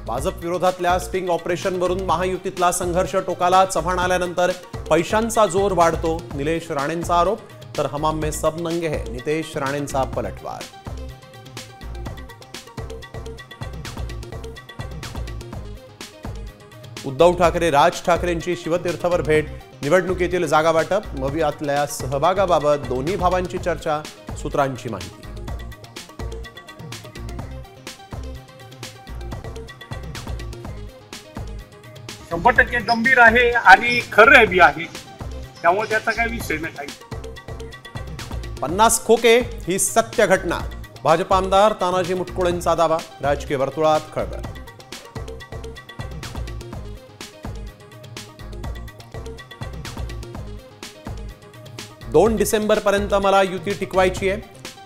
भाजप विरोधातल्या स्टिंग ऑपरेशनवरून महायुतीतला संघर्ष टोकाला. चव्हाण आल्यानंतर पैशांचा जोर वाढतो, निलेश राणेंचा आरोप. तर हमाम में सब नंगे है, नितेश राणेंचा पलटवार. उद्धव ठाकरे राज ठाकरेंची शिवतीर्थवर भेट. निवडणुकीतील जागा वाटप, मवियातल्या सहभागाबाबत दोन्ही भावांची चर्चा. सूत्रांची माहिती. शंभर टक्के गंभीर आहे आणि खरं बी आहे, त्यामुळे त्याचा काही विषय नाही. 50 खोके ही सत्य घटना. भाजप आमदार तानाजी मुटकुळेंचा दावा. राजकीय वर्तुळात खळबळ. दोन डिसेंबरपर्यंत मला युती टिकवायची आहे.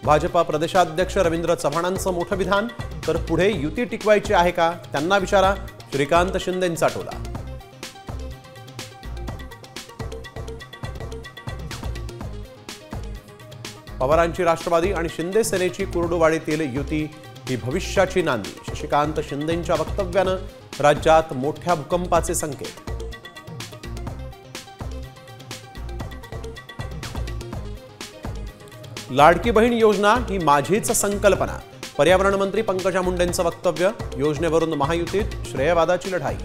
भाजपा प्रदेशाध्यक्ष रवींद्र चव्हाणांचं मोठं विधान. तर पुढे युती टिकवायची आहे का, त्यांना विचारा. श्रीकांत शिंदेंचा टोला. पवारांची राष्ट्रवादी आणि शिंदे सेनेची कुर्डुवाडीतील युती ही भविष्याची नांदी. शशिकांत शिंदेंच्या वक्तव्यानं राज्यात मोठ्या भूकंपाचे संकेत. लाडकी बहीण योजना ही माझीच संकल्पना. पर्यावरण मंत्री पंकजा मुंडेंचं वक्तव्य. योजनेवरून महायुतीत श्रेयवादाची लढाई.